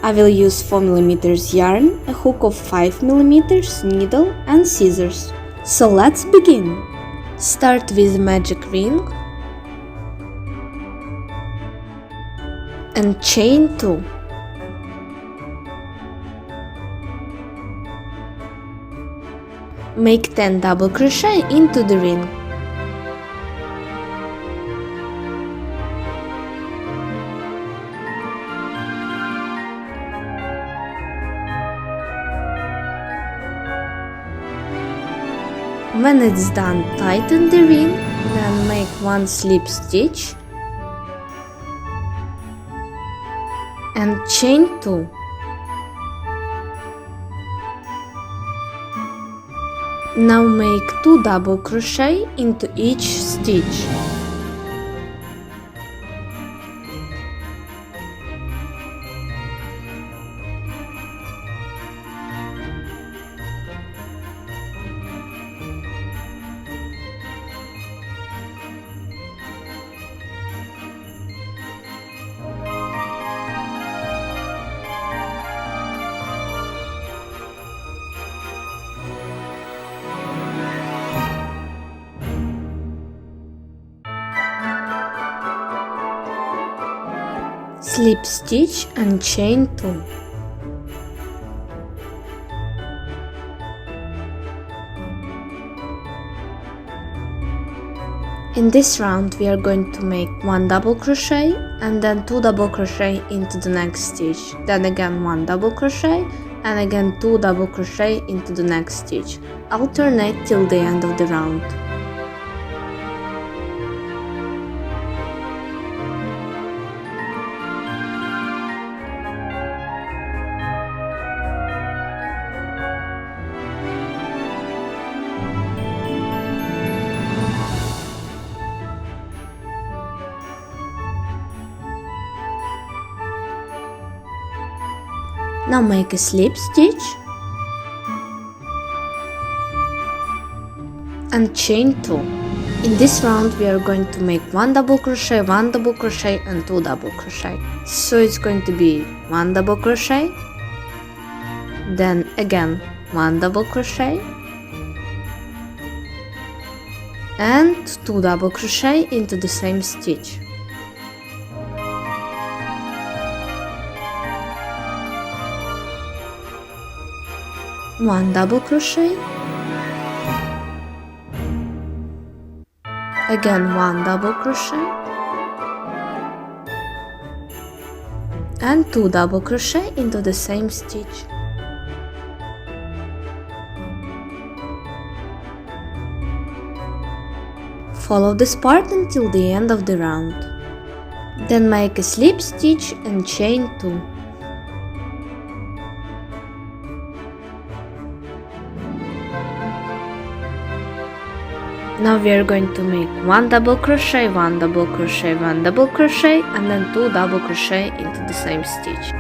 I will use 4mm yarn, a hook of 5mm, needle and scissors. So let's begin! Start with magic ring and chain 2. Make 10 double crochet into the ring. When it's done, tighten the ring, then make 1 slip stitch and chain 2. Now make 2 double crochet into each stitch. Slip stitch and chain 2. In this round we are going to make 1 double crochet and then 2 double crochet into the next stitch, then again 1 double crochet and again 2 double crochet into the next stitch. Alternate till the end of the round. Now make a slip stitch and chain 2. In this round we are going to make 1 double crochet, 1 double crochet and 2 double crochet. So it's going to be 1 double crochet, then again 1 double crochet and 2 double crochet into the same stitch. One double crochet, again 1 double crochet and 2 double crochet into the same stitch. Follow this part until the end of the round. Then make a slip stitch and chain 2. Now we are going to make 1 double crochet, 1 double crochet, 1 double crochet and then 2 double crochet into the same stitch.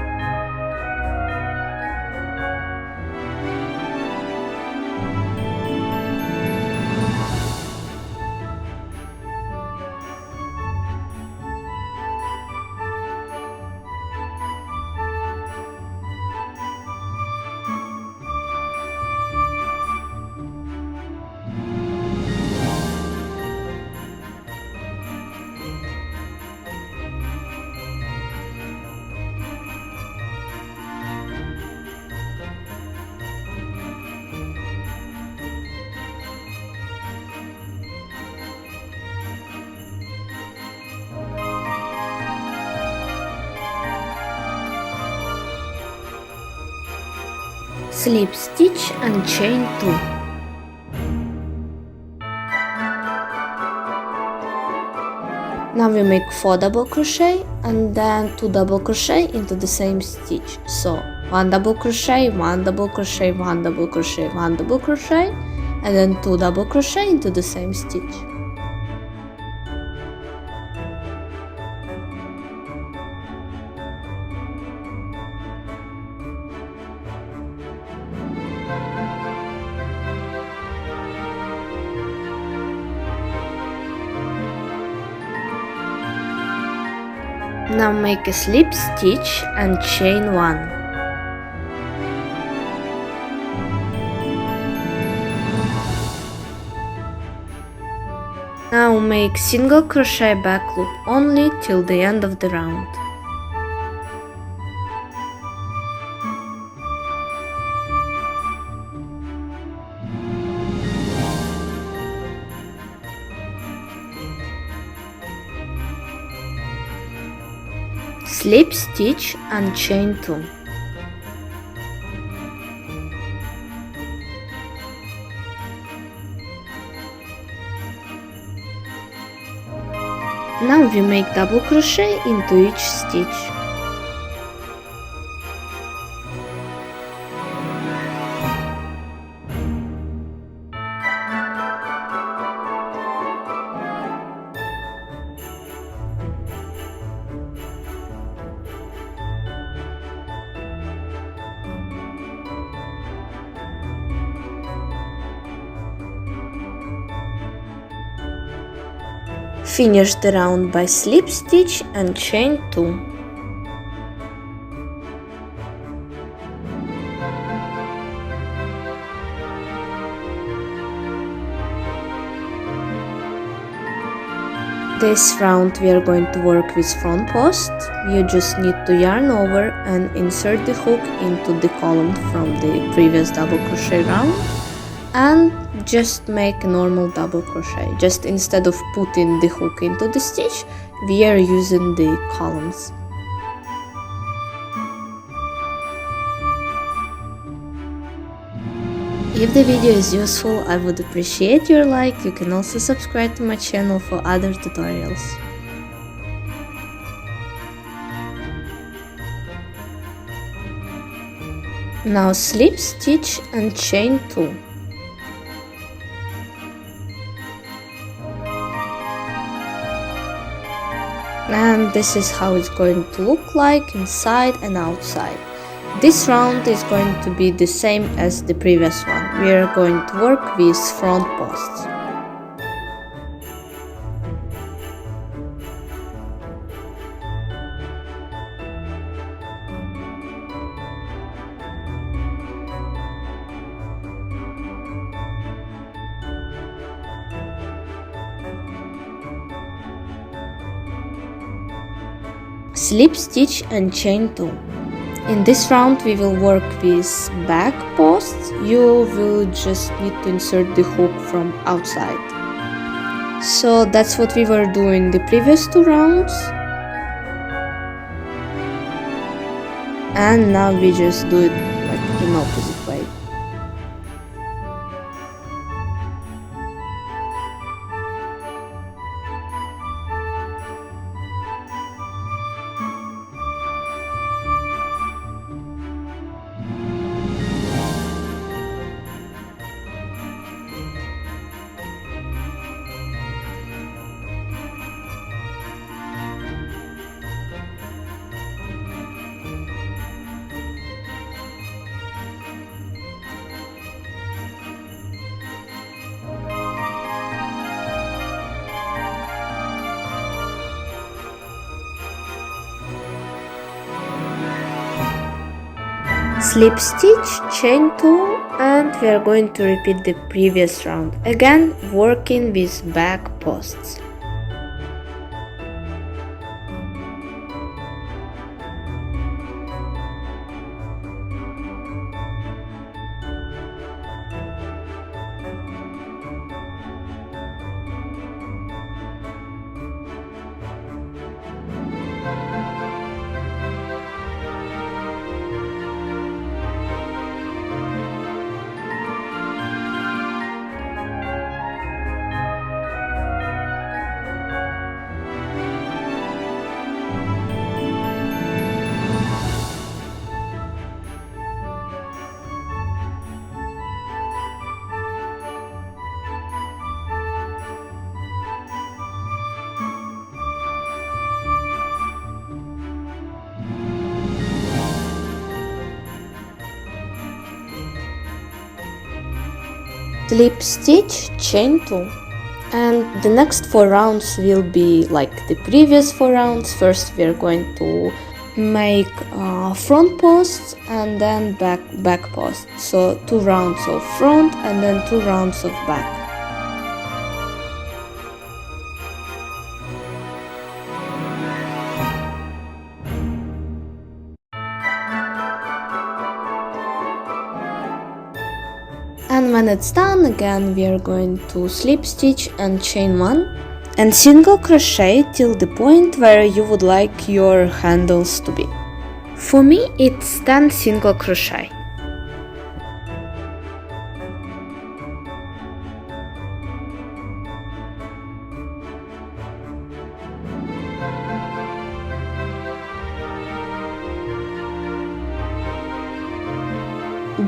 Slip stitch and chain 2. Now we make 4 double crochet and then 2 double crochet into the same stitch. So 1 double crochet, 1 double crochet, 1 double crochet, 1 double crochet and then 2 double crochet into the same stitch. Now make a slip stitch and chain 1. Now make single crochet back loop only till the end of the round. Slip stitch and chain 2. Now we make double crochet into each stitch. Finish the round by slip stitch and chain 2. This round we are going to work with front post. You just need to yarn over and insert the hook into the column from the previous double crochet round, and just make a normal double crochet. Just instead of putting the hook into the stitch, we are using the columns. If the video is useful, I would appreciate your like. You can also subscribe to my channel for other tutorials. Now slip stitch and chain 2. And this is how it's going to look like inside and outside. This round is going to be the same as the previous one. We are going to work with front posts. Slip stitch and chain 2. In this round we will work with back posts. You will just need to insert the hook from outside. So that's what we were doing the previous 2 rounds. And now we just do it like in opposite way. Slip stitch, chain 2, and we are going to repeat the previous round, again working with back posts. Slip stitch, chain 2, and The next 4 rounds will be like the previous 4 rounds. First we are going to make front posts and then back posts. So 2 rounds of front and then 2 rounds of back. And when it's done, again we are going to slip stitch and chain 1 and single crochet till the point where you would like your handles to be. For me it's 10 single crochet.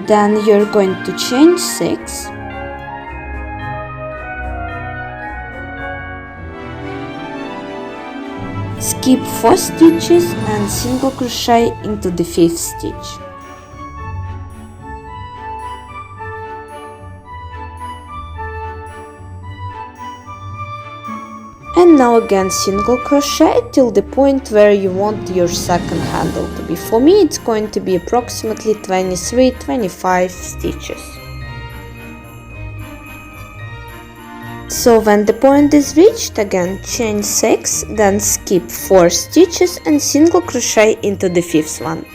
Then you're going to chain 6 skip 4 stitches and single crochet into the 5th stitch. And now again single crochet till the point where you want your second handle to be. For me it's going to be approximately 23-25 stitches. So when the point is reached, again chain 6, then skip 4 stitches and single crochet into the 5th one.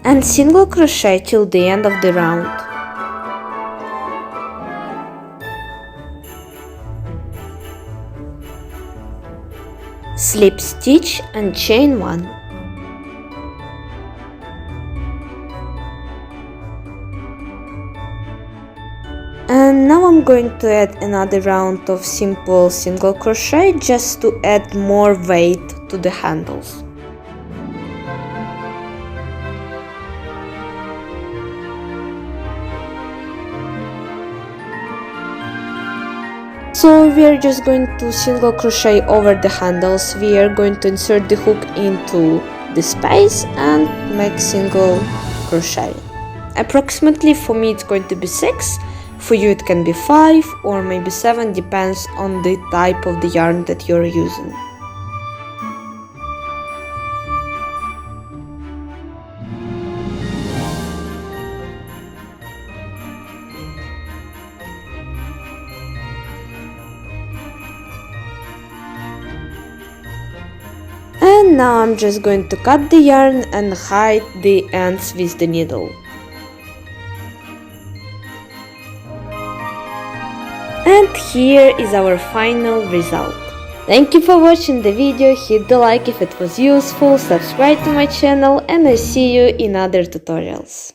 And single crochet till the end of the round. Slip stitch and chain 1. And now I'm going to add another round of simple single crochet just to add more weight to the handles. So we are just going to single crochet over the handles. We are going to insert the hook into the space and make single crochet. Approximately for me it's going to be 6, for you it can be 5 or maybe 7, depends on the type of the yarn that you're using. And now I'm just going to cut the yarn and hide the ends with the needle. And here is our final result. Thank you for watching the video, hit the like if it was useful, subscribe to my channel, and I see you in other tutorials.